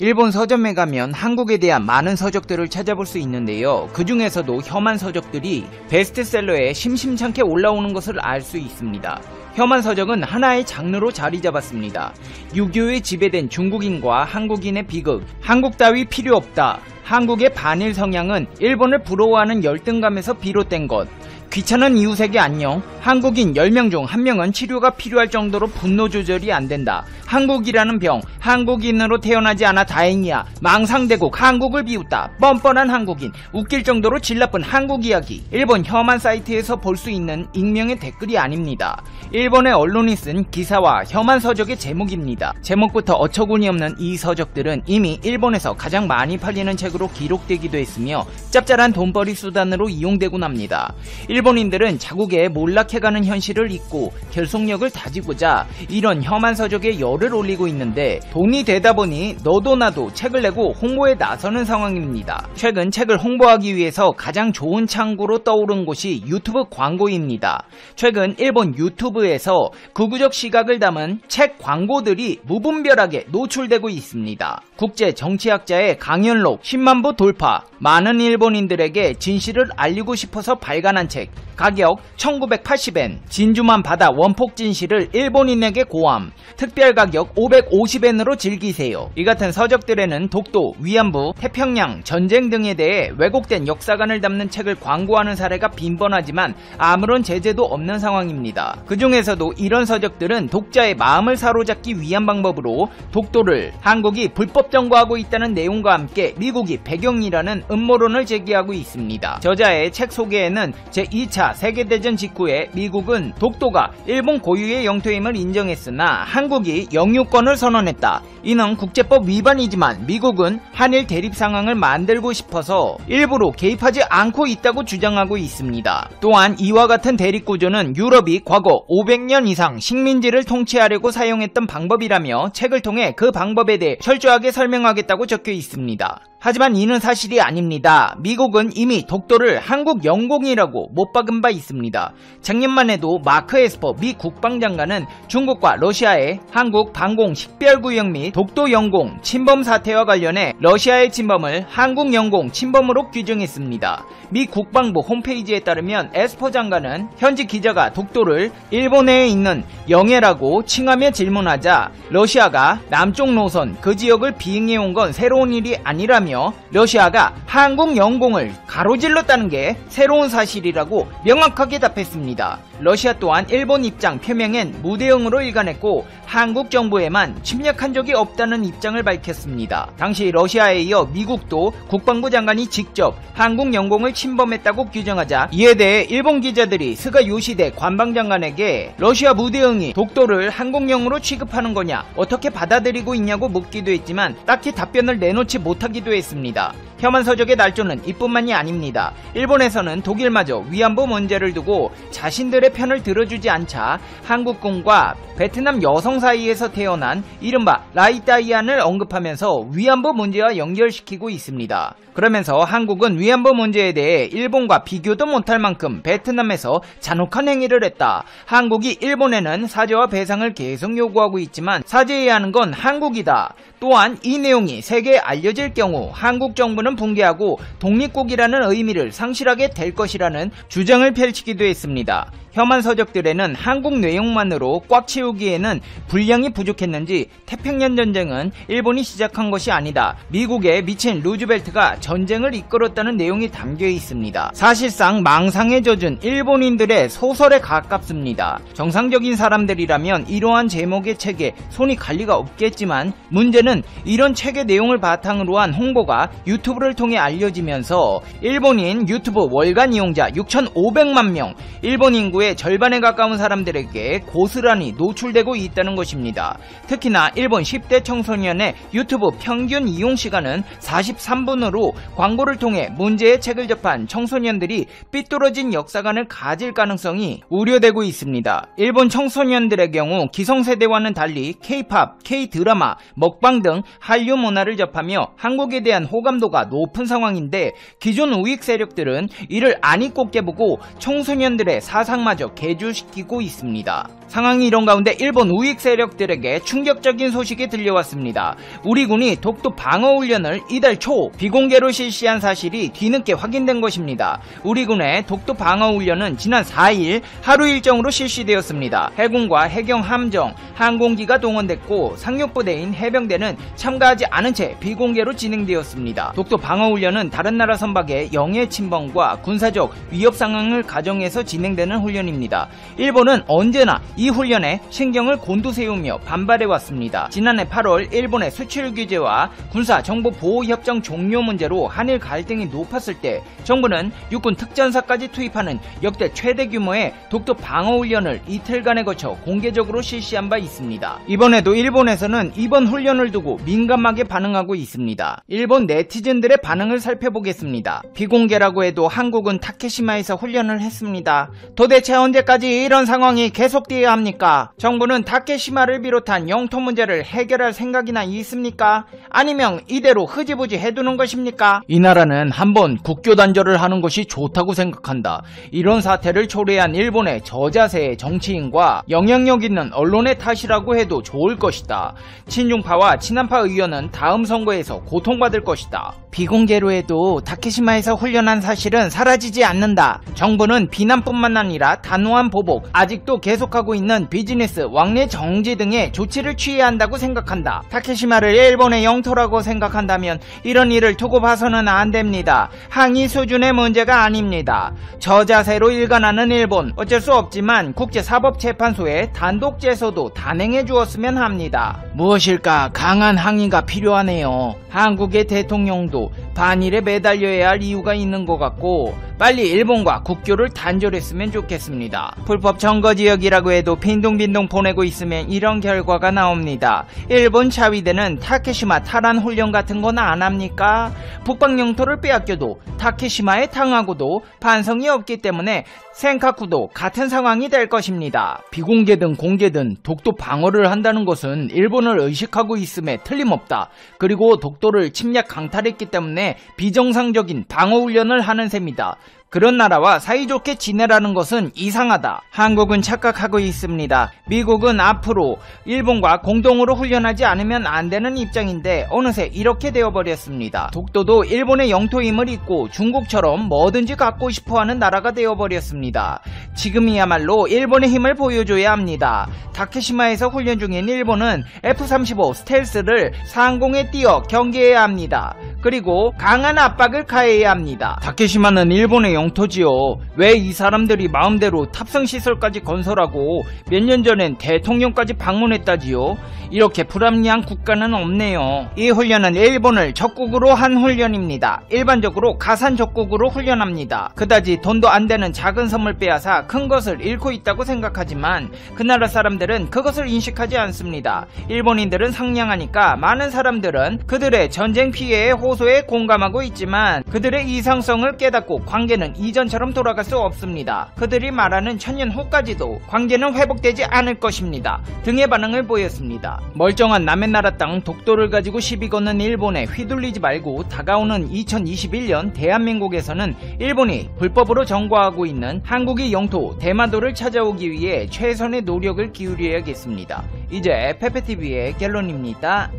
일본 서점에 가면 한국에 대한 많은 서적들을 찾아볼 수 있는데요. 그 중에서도 혐한 서적들이 베스트셀러에 심심찮게 올라오는 것을 알 수 있습니다. 혐한 서적은 하나의 장르로 자리 잡았습니다. 유교에 지배된 중국인과 한국인의 비극, 한국 따위 필요 없다. 한국의 반일 성향은 일본을 부러워하는 열등감에서 비롯된 것. 귀찮은 이웃에게 안녕. 한국인 10명 중 1명은 치료가 필요할 정도로 분노 조절이 안 된다. 한국이라는 병, 한국인으로 태어나지 않아 다행이야. 망상대국, 한국을 비웃다. 뻔뻔한 한국인, 웃길 정도로 질 나쁜 한국 이야기. 일본 혐한 사이트에서 볼 수 있는 익명의 댓글이 아닙니다. 일본의 언론이 쓴 기사와 혐한 서적의 제목입니다. 제목부터 어처구니 없는 이 서적들은 이미 일본에서 가장 많이 팔리는 책으로 기록되기도 했으며 짭짤한 돈벌이 수단으로 이용되곤 합니다. 일본인들은 자국에 몰락해가는 현실을 잊고 결속력을 다지고자 이런 혐한 서적에 열을 올리고 있는데 돈이 되다 보니 너도 나도 책을 내고 홍보에 나서는 상황입니다. 최근 책을 홍보하기 위해서 가장 좋은 창구로 떠오른 곳이 유튜브 광고입니다. 최근 일본 유튜브에서 극우적 시각을 담은 책 광고들이 무분별하게 노출되고 있습니다. 국제 정치학자의 강연록 10만 부 돌파. 많은 일본인들에게 진실을 알리고 싶어서 발간한 책. 가격 1980엔. 진주만 바다 원폭 진실을 일본인에게 고함. 특별 가격 550엔으로 즐기세요. 이 같은 서적들에는 독도, 위안부, 태평양, 전쟁 등에 대해 왜곡된 역사관을 담는 책을 광고하는 사례가 빈번하지만 아무런 제재도 없는 상황입니다. 그 중에서도 이런 서적들은 독자의 마음을 사로잡기 위한 방법으로 독도를 한국이 불법 점거하고 있다는 내용과 함께 미국이 배경이라는 음모론을 제기하고 있습니다. 저자의 책 소개에는 제2차 세계대전 직후에 미국은 독도가 일본 고유의 영토임을 인정했으나 한국이 영유권을 선언했다. 이는 국제법 위반이지만 미국은 한일 대립 상황을 만들고 싶어서 일부러 개입하지 않고 있다고 주장하고 있습니다. 또한 이와 같은 대립 구조는 유럽이 과거 500년 이상 식민지를 통치하려고 사용했던 방법이라며 책을 통해 그 방법에 대해 철저하게 설명하겠다고 적혀 있습니다. 하지만 이는 사실이 아닙니다. 미국은 이미 독도를 한국 영공이라고 못 박은 바 있습니다. 작년만 해도 마크 에스퍼 미 국방장관은 중국과 러시아의 한국 방공 식별구역 및 독도 영공 침범 사태와 관련해 러시아의 침범을 한국 영공 침범으로 규정했습니다. 미 국방부 홈페이지에 따르면 에스퍼 장관은 현지 기자가 독도를 일본 내에 있는 영해라고 칭하며 질문하자 러시아가 남쪽 노선 그 지역을 비행해온 건 새로운 일이 아니라며 러시아가 한국 영공을 가로질렀다는 게 새로운 사실이라고 명확하게 답했습니다. 러시아 또한 일본 입장 표명엔 무대응으로 일관했고 한국 정부에만 침략한 적이 없다는 입장을 밝혔습니다. 당시 러시아에 이어 미국도 국방부 장관이 직접 한국 영공을 침범했다고 규정하자 이에 대해 일본 기자들이 스가 요시대 관방장관에게 러시아 무대응이 독도를 한국령으로 취급하는 거냐 어떻게 받아들이고 있냐고 묻기도 했지만 딱히 답변을 내놓지 못하기도 했습니다. 혐한 서적의 날조는 이뿐만이 아닙니다. 일본에서는 독일마저 위안부 문제를 두고 자신들의 편을 들어주지 않자 한국군과 베트남 여성 사이에서 태어난 이른바 라이따이안을 언급하면서 위안부 문제와 연결시키고 있습니다. 그러면서 한국은 위안부 문제에 대해 일본과 비교도 못할 만큼 베트남에서 잔혹한 행위를 했다. 한국이 일본에는 사죄와 배상을 계속 요구하고 있지만 사죄해야 하는 건 한국이다. 또한 이 내용이 세계에 알려질 경우 한국 정부는 붕괴하고 독립국이라는 의미를 상실하게 될 것이라는 주장을 펼치기도 했습니다. 혐한 서적들에는 한국 내용만으로 꽉 채우기에는 분량이 부족했는지 태평양 전쟁은 일본이 시작한 것이 아니다. 미국의 미친 루즈벨트가 전쟁을 이끌었다는 내용이 담겨 있습니다. 사실상 망상에 젖은 일본인들의 소설에 가깝습니다. 정상적인 사람들이라면 이러한 제목의 책에 손이 갈 리가 없겠지만 문제는 이런 책의 내용을 바탕으로 한 홍보가 유튜브를 통해 알려지면서 일본인 유튜브 월간 이용자 6,500만 명, 일본 인구의 절반에 가까운 사람들에게 고스란히 노출되고 있다는 것입니다. 특히나 일본 10대 청소년의 유튜브 평균 이용 시간은 43분으로 광고를 통해 문제의 책을 접한 청소년들이 삐뚤어진 역사관을 가질 가능성이 우려되고 있습니다. 일본 청소년들의 경우 기성세대와는 달리 K-팝, K-드라마, 먹방 등 한류 문화를 접하며 한국에 대한 호감도가 높은 상황인데 기존 우익 세력들은 이를 안 잊고 깨보고 청소년들의 사상마저 개조시키고 있습니다. 상황이 이런 가운데 일본 우익 세력들에게 충격적인 소식이 들려왔습니다. 우리 군이 독도 방어 훈련을 이달 초 비공개로 실시한 사실이 뒤늦게 확인된 것입니다. 우리 군의 독도 방어 훈련은 지난 4일 하루 일정으로 실시되었습니다. 해군과 해경 함정, 항공기가 동원됐고 상륙부대인 해병대는 참가하지 않은 채 비공개로 진행되었습니다. 독도 방어 훈련은 다른 나라 선박의 영해 침범과 군사적 위협 상황을 가정해서 진행되는 훈련입니다. 일본은 언제나 이 훈련에 신경을 곤두세우며 반발해왔습니다. 지난해 8월 일본의 수출 규제와 군사 정보 보호 협정 종료 문제로 한일 갈등이 높았을 때 정부는 육군 특전사까지 투입하는 역대 최대 규모의 독도 방어 훈련을 이틀간에 거쳐 공개적으로 실시한 바 있습니다. 이번에도 일본에서는 이번 훈련을 두고 민감하게 반응하고 있습니다. 일본 네티즌들의 반응을 살펴보겠습니다. 비공개라고 해도 한국은 타케시마에서 훈련을 했습니다. 도대체 언제까지 이런 상황이 계속되어야 합니까? 정부는 타케시마를 비롯한 영토 문제를 해결할 생각이나 있습니까? 아니면 이대로 흐지부지 해두는 것입니까? 이 나라는 한번 국교 단절을 하는 것이 좋다고 생각한다. 이런 사태를 초래한 일본의 저자세의 정치인과 영향력 있는 언론의 탓이라고 해도 좋을 것이다. 친중파와 친한파 의원은 다음 선거에서 고통받을 것이다. 비공개로 해도 타케시마에서 훈련한 사실은 사라지지 않는다. 정부는 비난뿐만 아니라 단호한 보복, 아직도 계속하고 있는 비즈니스 왕래 정지 등의 조치를 취해야 한다고 생각한다. 타케시마를 일본의 영토라고 생각한다면 이런 일을 두고 봐서는 안 됩니다. 항의 수준의 문제가 아닙니다. 저자세로 일관하는 일본, 어쩔 수 없지만 국제사법재판소의 단독 제소도 단행해 주었으면 합니다. 무엇일까? 강한 항의가 필요하네요. 한국의 대통령도 반일에 매달려야 할 이유가 있는 것 같고 빨리 일본과 국교를 단절했으면 좋겠습니다. 불법 점거지역이라고 해도 빈둥빈둥 보내고 있으면 이런 결과가 나옵니다. 일본 자위대는 타케시마 탈환 훈련 같은 건 안 합니까? 북방 영토를 빼앗겨도 타케시마에 당하고도 반성이 없기 때문에 센카쿠도 같은 상황이 될 것입니다. 비공개든 공개든 독도 방어를 한다는 것은 일본을 의식하고 있음에 틀림없다. 그리고 독도를 침략 강탈했기 때문에 비정상적인 방어훈련을 하는 셈이다. 그런 나라와 사이좋게 지내라는 것은 이상하다. 한국은 착각하고 있습니다. 미국은 앞으로 일본과 공동으로 훈련하지 않으면 안 되는 입장인데 어느새 이렇게 되어버렸습니다. 독도도 일본의 영토임을 잊고 중국처럼 뭐든지 갖고 싶어하는 나라가 되어버렸습니다. 지금이야말로 일본의 힘을 보여줘야 합니다. 타케시마에서 훈련 중인 일본은 F-35 스텔스를 상공에 띄워 경계해야 합니다. 그리고 강한 압박을 가해야 합니다. 타케시마는 일본의 영토지요. 왜 이 사람들이 마음대로 탑승시설까지 건설하고 몇 년 전엔 대통령까지 방문했다지요? 이렇게 불합리한 국가는 없네요. 이 훈련은 일본을 적국으로 한 훈련입니다. 일반적으로 가산 적국으로 훈련합니다. 그다지 돈도 안 되는 작은 섬을 빼앗아 큰 것을 잃고 있다고 생각하지만 그 나라 사람들은 그것을 인식하지 않습니다. 일본인들은 상냥하니까 많은 사람들은 그들의 전쟁 피해에 호소에 공감하고 있지만 그들의 이상성을 깨닫고 관계는 이전처럼 돌아갈 수 없습니다. 그들이 말하는 천년 후까지도 관계는 회복되지 않을 것입니다. 등의 반응을 보였습니다. 멀쩡한 남의 나라 땅 독도를 가지고 시비 거는 일본에 휘둘리지 말고 다가오는 2021년 대한민국에서는 일본이 불법으로 점거하고 있는 한국의 영토 대마도를 찾아오기 위해 최선의 노력을 기울여야겠습니다. 이제 페페TV의 결론입니다.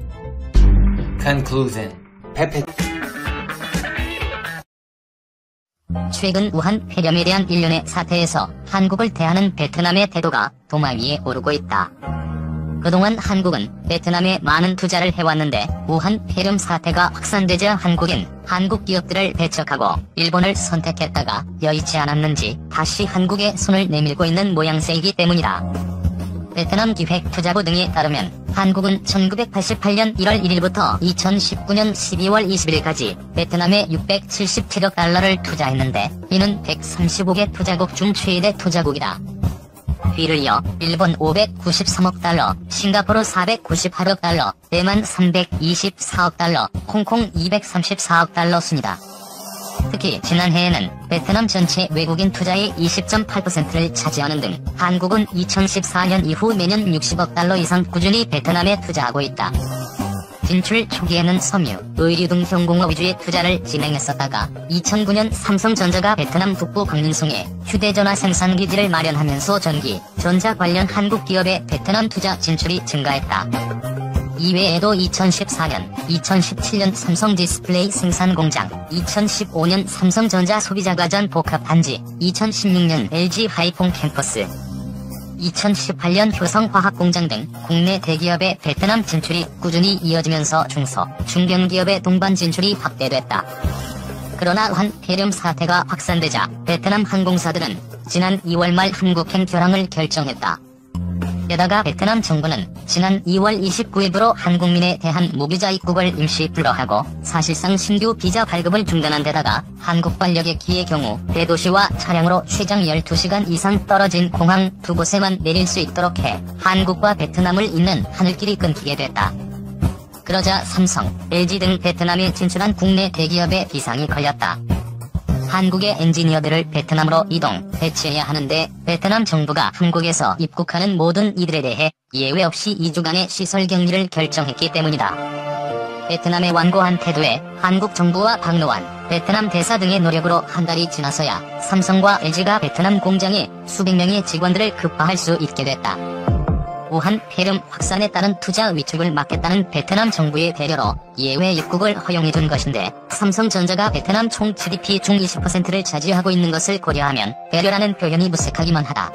Conclusion. 페페 최근 우한 폐렴에 대한 일련의 사태에서 한국을 대하는 베트남의 태도가 도마 위에 오르고 있다. 그동안 한국은 베트남에 많은 투자를 해왔는데 우한 폐렴 사태가 확산되자 한국인 한국 기업들을 배척하고 일본을 선택했다가 여의치 않았는지 다시 한국에 손을 내밀고 있는 모양새이기 때문이다. 베트남 기획투자부 등에 따르면 한국은 1988년 1월 1일부터 2019년 12월 20일까지 베트남에 677억 달러를 투자했는데 이는 135개 투자국 중 최대 투자국이다. 뒤를 이어 일본 593억 달러, 싱가포르 498억 달러, 대만 324억 달러, 홍콩 234억 달러 순이다. 특히 지난해에는 베트남 전체 외국인 투자의 20.8%를 차지하는 등 한국은 2014년 이후 매년 60억 달러 이상 꾸준히 베트남에 투자하고 있다. 진출 초기에는 섬유, 의류 등 경공업 위주의 투자를 진행했었다가 2009년 삼성전자가 베트남 북부 광림성에 휴대전화 생산기지를 마련하면서 전기, 전자 관련 한국 기업의 베트남 투자 진출이 증가했다. 이외에도 2014년, 2017년 삼성 디스플레이 생산 공장, 2015년 삼성전자 소비자가전 복합 단지, 2016년 LG 하이퐁 캠퍼스, 2018년 효성화학공장 등 국내 대기업의 베트남 진출이 꾸준히 이어지면서 중소, 중견기업의 동반 진출이 확대됐다. 그러나 환폐렴 사태가 확산되자 베트남 항공사들은 지난 2월 말 한국행 결항을 결정했다. 게다가 베트남 정부는 지난 2월 29일부로 한국민에 대한 무비자 입국을 임시 불허하고 사실상 신규 비자 발급을 중단한 데다가 한국관력의 기의 경우 대도시와 차량으로 최장 12시간 이상 떨어진 공항 2곳에만 내릴 수 있도록 해 한국과 베트남을 잇는 하늘길이 끊기게 됐다. 그러자 삼성, LG 등 베트남에 진출한 국내 대기업에 비상이 걸렸다. 한국의 엔지니어들을 베트남으로 이동, 배치해야 하는데 베트남 정부가 한국에서 입국하는 모든 이들에 대해 예외 없이 2주간의 시설 격리를 결정했기 때문이다. 베트남의 완고한 태도에 한국 정부와 박노환, 베트남 대사 등의 노력으로 한 달이 지나서야 삼성과 LG가 베트남 공장에 수백 명의 직원들을 급파할 수 있게 됐다. 우한 폐렴 확산에 따른 투자 위축을 막겠다는 베트남 정부의 배려로 예외 입국을 허용해준 것인데 삼성전자가 베트남 총 GDP 중 20%를 차지하고 있는 것을 고려하면 배려라는 표현이 무색하기만 하다.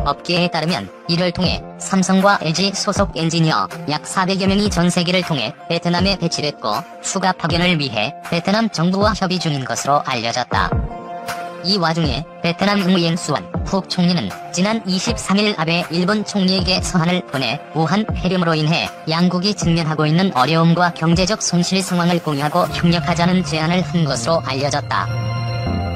업계에 따르면 이를 통해 삼성과 LG 소속 엔지니어 약 400여 명이 전 세계를 통해 베트남에 배치됐고 추가 파견을 위해 베트남 정부와 협의 중인 것으로 알려졌다. 이 와중에 베트남 응우옌 수원副총리는 지난 23일 아베 일본 총리에게 서한을 보내 우한 폐렴으로 인해 양국이 직면하고 있는 어려움과 경제적 손실 상황을 공유하고 협력하자는 제안을 한 것으로 알려졌다.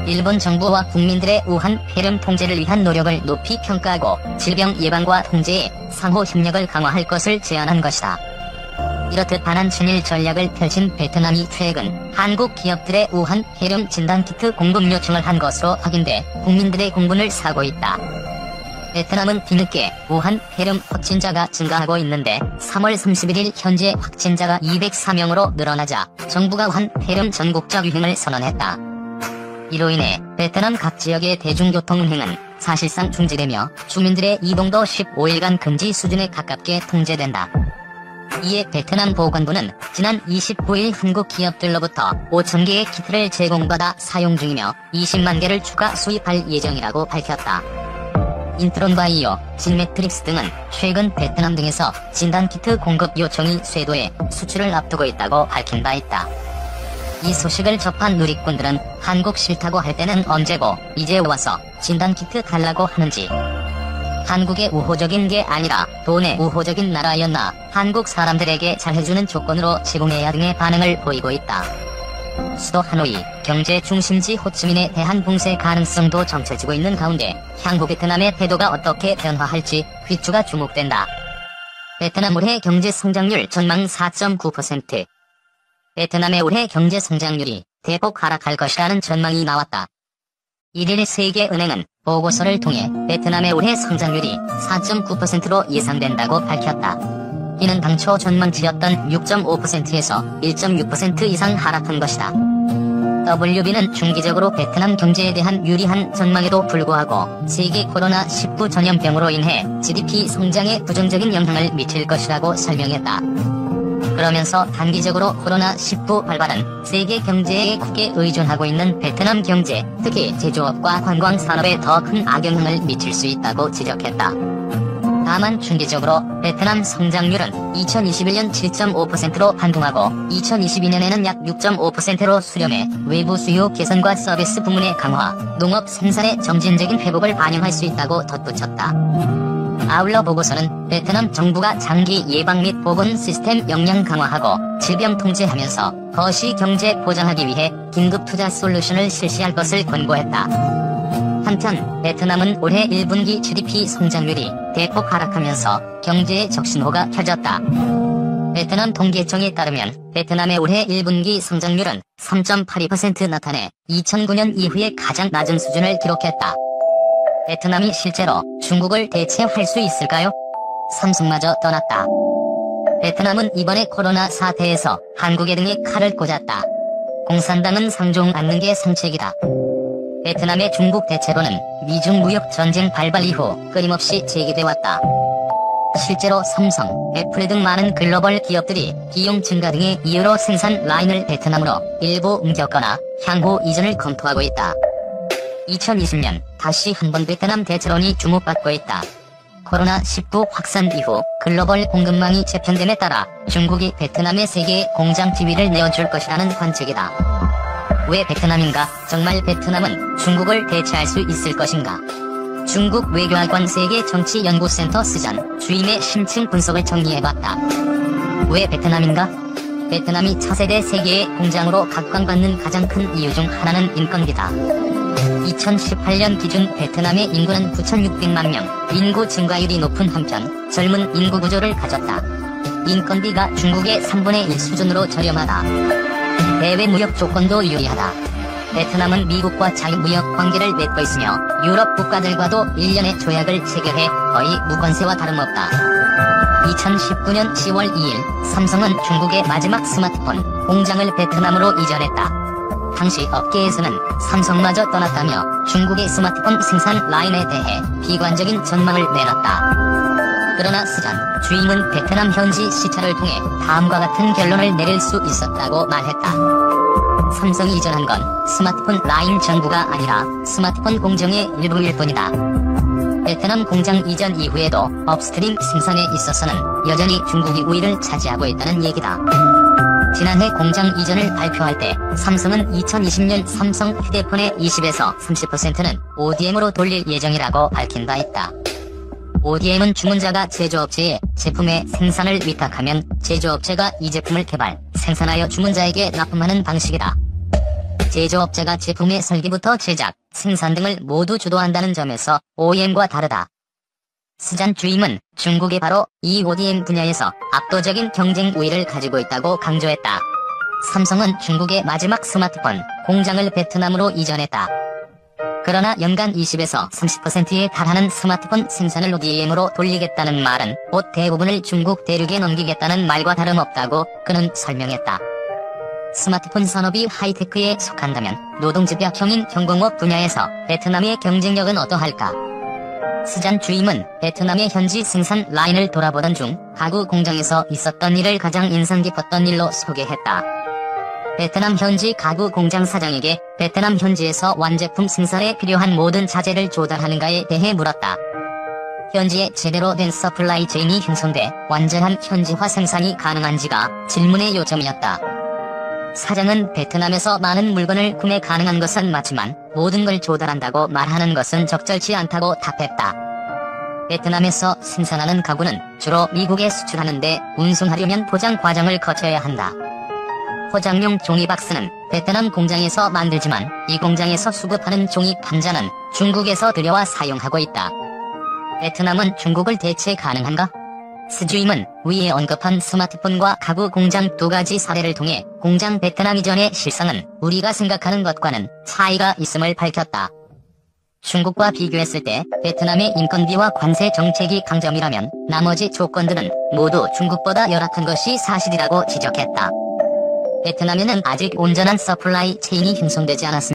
일본 정부와 국민들의 우한 폐렴 통제를 위한 노력을 높이 평가하고 질병 예방과 통제에 상호 협력을 강화할 것을 제안한 것이다. 이렇듯 반한 친일 전략을 펼친 베트남이 최근 한국 기업들의 우한 폐렴 진단키트 공급 요청을 한 것으로 확인돼 국민들의 공분을 사고 있다. 베트남은 뒤늦게 우한 폐렴 확진자가 증가하고 있는데 3월 31일 현재 확진자가 204명으로 늘어나자 정부가 우한 폐렴 전국적 유행을 선언했다. 이로 인해 베트남 각 지역의 대중교통 운행은 사실상 중지되며 주민들의 이동도 15일간 금지 수준에 가깝게 통제된다. 이에 베트남 보건부는 지난 29일 한국 기업들로부터 5,000개의 키트를 제공받아 사용 중이며 20만 개를 추가 수입할 예정이라고 밝혔다. 인트론바이오, 진매트릭스 등은 최근 베트남 등에서 진단키트 공급 요청이 쇄도해 수출을 앞두고 있다고 밝힌 바 있다. 이 소식을 접한 누리꾼들은 한국 싫다고 할 때는 언제고 이제 와서 진단키트 달라고 하는지, 한국의 우호적인 게 아니라 돈의 우호적인 나라였나, 한국 사람들에게 잘해주는 조건으로 제공해야 등의 반응을 보이고 있다. 수도 하노이, 경제 중심지 호치민에 대한 봉쇄 가능성도 점쳐지고 있는 가운데 향후 베트남의 태도가 어떻게 변화할지 귀추가 주목된다. 베트남 올해 경제 성장률 전망 4.9%. 베트남의 올해 경제 성장률이 대폭 하락할 것이라는 전망이 나왔다. 1일 세계은행은 보고서를 통해 베트남의 올해 성장률이 4.9%로 예상된다고 밝혔다. 이는 당초 전망치였던 6.5%에서 1.6% 이상 하락한 것이다. WB는 중기적으로 베트남 경제에 대한 유리한 전망에도 불구하고 세계 코로나19 전염병으로 인해 GDP 성장에 부정적인 영향을 미칠 것이라고 설명했다. 그러면서 단기적으로 코로나19 발발은 세계 경제에 크게 의존하고 있는 베트남 경제, 특히 제조업과 관광 산업에 더 큰 악영향을 미칠 수 있다고 지적했다. 다만 중기적으로 베트남 성장률은 2021년 7.5%로 반등하고 2022년에는 약 6.5%로 수렴해 외부 수요 개선과 서비스 부문의 강화, 농업 생산의 점진적인 회복을 반영할 수 있다고 덧붙였다. 아울러 보고서는 베트남 정부가 장기 예방 및 보건 시스템 역량 강화하고 질병 통제하면서 거시 경제 보장하기 위해 긴급 투자 솔루션을 실시할 것을 권고했다. 한편 베트남은 올해 1분기 GDP 성장률이 대폭 하락하면서 경제의 적신호가 켜졌다. 베트남 통계청에 따르면 베트남의 올해 1분기 성장률은 3.82% 나타내 2009년 이후에 가장 낮은 수준을 기록했다. 베트남이 실제로 중국을 대체할 수 있을까요? 삼성마저 떠났다. 베트남은 이번에 코로나 사태에서 한국에 등에 칼을 꽂았다. 공산당은 상종 않는 게 상책이다. 베트남의 중국 대체로는 미중 무역 전쟁 발발 이후 끊임없이 제기돼 왔다. 실제로 삼성, 애플 등 많은 글로벌 기업들이 비용 증가 등의 이유로 생산 라인을 베트남으로 일부 옮겼거나 향후 이전을 검토하고 있다. 2020년 다시 한번 베트남 대체론이 주목받고 있다. 코로나19 확산 이후 글로벌 공급망이 재편됨에 따라 중국이 베트남에 세계의 공장 지위를 내어줄 것이라는 관측이다. 왜 베트남인가? 정말 베트남은 중국을 대체할 수 있을 것인가? 중국 외교학원 세계정치연구센터 스잔 주임의 심층 분석을 정리해봤다. 왜 베트남인가? 베트남이 차세대 세계의 공장으로 각광받는 가장 큰 이유 중 하나는 인건비다. 2018년 기준 베트남의 인구는 9,600만 명, 인구 증가율이 높은 한편 젊은 인구 구조를 가졌다. 인건비가 중국의 3분의 1 수준으로 저렴하다. 대외 무역 조건도 유리하다. 베트남은 미국과 자유무역 관계를 맺고 있으며 유럽 국가들과도 1년의 조약을 체결해 거의 무관세와 다름없다. 2019년 10월 2일 삼성은 중국의 마지막 스마트폰 공장을 베트남으로 이전했다. 당시 업계에서는 삼성마저 떠났다며 중국의 스마트폰 생산 라인에 대해 비관적인 전망을 내놨다. 그러나 스잔 주임은 베트남 현지 시찰을 통해 다음과 같은 결론을 내릴 수 있었다고 말했다. 삼성이 이전한 건 스마트폰 라인 전부가 아니라 스마트폰 공정의 일부일 뿐이다. 베트남 공장 이전 이후에도 업스트림 생산에 있어서는 여전히 중국이 우위를 차지하고 있다는 얘기다. 지난해 공장 이전을 발표할 때 삼성은 2020년 삼성 휴대폰의 20에서 30%는 ODM으로 돌릴 예정이라고 밝힌 바 있다. ODM은 주문자가 제조업체에 제품의 생산을 위탁하면 제조업체가 이 제품을 개발, 생산하여 주문자에게 납품하는 방식이다. 제조업체가 제품의 설계부터 제작, 생산 등을 모두 주도한다는 점에서 OEM과 다르다. 스잔 주임은 중국이 바로 이 ODM 분야에서 압도적인 경쟁 우위를 가지고 있다고 강조했다. 삼성은 중국의 마지막 스마트폰 공장을 베트남으로 이전했다. 그러나 연간 20에서 30%에 달하는 스마트폰 생산을 ODM으로 돌리겠다는 말은 곧 대부분을 중국 대륙에 넘기겠다는 말과 다름없다고 그는 설명했다. 스마트폰 산업이 하이테크에 속한다면 노동집약형인 경공업 분야에서 베트남의 경쟁력은 어떠할까? 스잔 주임은 베트남의 현지 생산 라인을 돌아보던 중 가구 공장에서 있었던 일을 가장 인상 깊었던 일로 소개했다. 베트남 현지 가구 공장 사장에게 베트남 현지에서 완제품 생산에 필요한 모든 자재를 조달하는가에 대해 물었다. 현지에 제대로 된 서플라이 체인이 형성돼 완전한 현지화 생산이 가능한지가 질문의 요점이었다. 사장은 베트남에서 많은 물건을 구매 가능한 것은 맞지만 모든 걸 조달한다고 말하는 것은 적절치 않다고 답했다. 베트남에서 생산하는 가구는 주로 미국에 수출하는데 운송하려면 포장 과정을 거쳐야 한다. 포장용 종이박스는 베트남 공장에서 만들지만 이 공장에서 수급하는 종이 판자는 중국에서 들여와 사용하고 있다. 베트남은 중국을 대체 가능한가? 스 주임은 위에 언급한 스마트폰과 가구 공장 두 가지 사례를 통해 공장 베트남 이전의 실상은 우리가 생각하는 것과는 차이가 있음을 밝혔다. 중국과 비교했을 때 베트남의 인건비와 관세 정책이 강점이라면 나머지 조건들은 모두 중국보다 열악한 것이 사실이라고 지적했다. 베트남에는 아직 온전한 서플라이 체인이 형성되지 않았습니다.